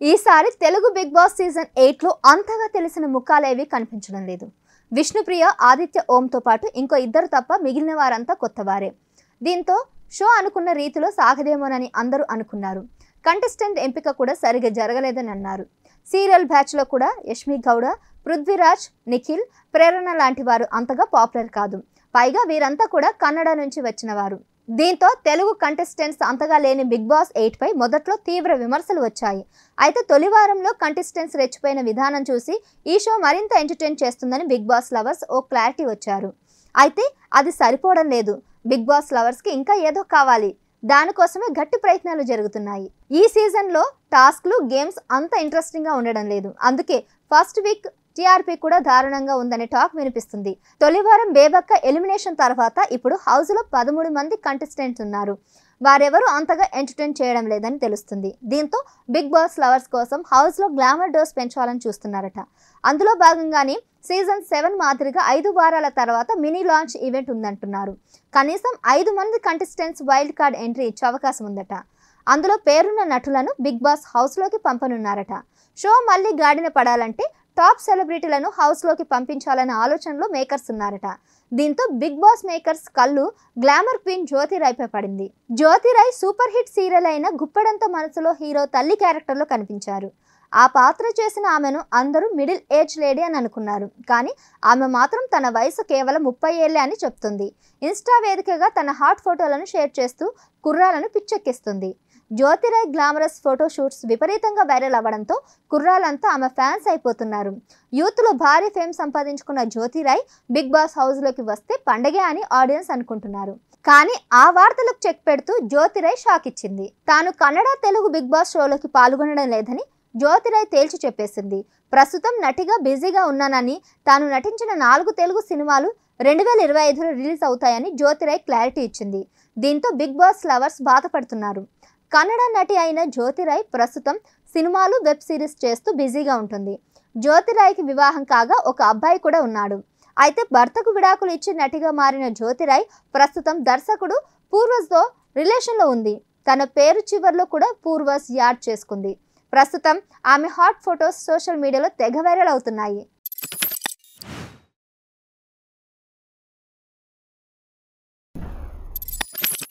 ఈసారి Telugu big boss season 8 లో అంతగా తెలిసిన ముఖాలేవి కనిపించడం లేదు. విష్ణుప్రియ, ఆదిత్య ఓంతో పాటు ఇంకో ఇద్దరు తప్ప మిగిలిన వారంతా కొత్తవారే. దీంతో షో అనుకున్న రీతిలో సాగదేమోనని అందరూ అనుకున్నారు. కంటెస్టెంట్ ఎంపిక కూడా సరిగా జరగలేదని అన్నారు. సీరియల్ బ్యాచ్ లో కూడా యష్మి గౌడ, పృథ్వీరాజ్, నిఖిల్, ప్రేరణ లాంటి వారు అంతగా పాపులర్ కాదు. పైగా వీరంతా కూడా కన్నడ నుంచి వచ్చిన వారు. దీంతో తెలుగు కంటెస్టెంట్స్ అంతగా లేని బిగ్ బాస్ 8 పై మొదట్లో తీవ్ర విమర్శలు వచ్చాయి. అయితే తొలి వారంలో కంటెస్టెంట్స్ రెచ్చిపోయిన విధానం చూసి ఈ షో మరింత ఎంటర్టైన్ చేస్తుందని బిగ్ బాస్ లవర్స్ ఓ క్లారిటీ వచ్చారు. అయితే అది సరిపోవడం లేదు. బిగ్ బాస్ లవర్స్ కి ఇంకా ఏదో కావాలి. దానికోసమే గట్టి ప్రయత్నాలు జరుగుతున్నాయి. ఈ సీజన్లో టాస్క్లు, గేమ్స్ అంత ఇంట్రెస్టింగ్గా ఉండడం లేదు. అందుకే ఫస్ట్ వీక్ టీఆర్పీ కూడా దారుణంగా ఉందనే టాక్ వినిపిస్తుంది. తొలివారం బేబక్క ఎలిమినేషన్ తర్వాత ఇప్పుడు హౌస్లో 13 మంది కంటెస్టెంట్స్ ఉన్నారు. వారెవరూ అంతగా ఎంటర్టైన్ చేయడం లేదని తెలుస్తుంది. దీంతో బిగ్ బాస్ లవర్స్ కోసం హౌస్లో గ్లామర్ డోస్ పెంచాలని చూస్తున్నారట. అందులో భాగంగానే సీజన్ 7 మాదిరిగా 5 వారాల తర్వాత మినీ లాంచ్ ఈవెంట్ ఉందంటున్నారు. కనీసం 5 మంది కంటెస్టెంట్స్ వైల్డ్ కార్డ్ ఎంట్రీ ఇచ్చే అవకాశం ఉందట. అందులో పేరున్న నటులను బిగ్ బాస్ హౌస్లోకి పంపనున్నారట. షో మళ్ళీ గాడిన పడాలంటే టాప్ సెలబ్రిటీలను హౌస్లోకి పంపించాలనే ఆలోచనలో మేకర్స్ ఉన్నారట. దీంతో బిగ్ బాస్ మేకర్స్ కళ్ళు గ్లామర్ క్వీన్ జ్యోతిరాయ్పై పడింది. జ్యోతిరాయ్ సూపర్ హిట్ సీరియల్ అయిన గుప్పెడంత మనసులో హీరో తల్లి క్యారెక్టర్లో కనిపించారు. ఆ పాత్ర చేసిన ఆమెను అందరూ మిడిల్ ఏజ్ లేడీ అని అనుకున్నారు. కానీ ఆమె మాత్రం తన వయసు కేవలం 30 ఏళ్లే అని చెప్తుంది. ఇన్స్టా వేదికగా తన హాట్ ఫోటోలను షేర్ చేస్తూ కుర్రాలను పిచ్చెక్కిస్తుంది. జ్యోతిరాయ్ గ్లామరస్ ఫోటో షూట్స్ విపరీతంగా వైరల్ అవ్వడంతో కుర్రాలంతా ఆమె ఫ్యాన్స్ అయిపోతున్నారు. యూత్లో భారీ ఫేమ్ సంపాదించుకున్న జ్యోతిరాయ్ బిగ్ బాస్ హౌస్లోకి వస్తే పండగే అని ఆడియన్స్ అనుకుంటున్నారు. కానీ ఆ వార్తలకు చెక్ పెడుతూ జ్యోతిరాయ్ షాక్ ఇచ్చింది. తాను కన్నడ, తెలుగు బిగ్ బాస్ షోలోకి పాల్గొనడం లేదని జ్యోతిరాయ్ తేల్చి చెప్పేసింది. ప్రస్తుతం నటిగా బిజీగా ఉన్నానని, తాను నటించిన 4 తెలుగు సినిమాలు 2025లో రిలీజ్ అవుతాయని జ్యోతిరాయ్ క్లారిటీ ఇచ్చింది. దీంతో బిగ్ బాస్ లవర్స్ బాధపడుతున్నారు. కన్నడ నటి అయిన జ్యోతిరాయ్ ప్రస్తుతం సినిమాలు, వెబ్ సిరీస్ చేస్తూ బిజీగా ఉంటుంది. జ్యోతిరాయ్కి వివాహం కాగా ఒక అబ్బాయి కూడా ఉన్నాడు. అయితే భర్తకు విడాకులు ఇచ్చి నటిగా మారిన జ్యోతిరాయ్ ప్రస్తుతం దర్శకుడు పూర్వజ్తో రిలేషన్లో ఉంది. తన పేరు చివర్లో కూడా పూర్వజ్ యాడ్ చేసుకుంది. ప్రస్తుతం ఆమె హాట్ ఫొటోస్ సోషల్ మీడియాలో తెగ వైరల్ అవుతున్నాయి.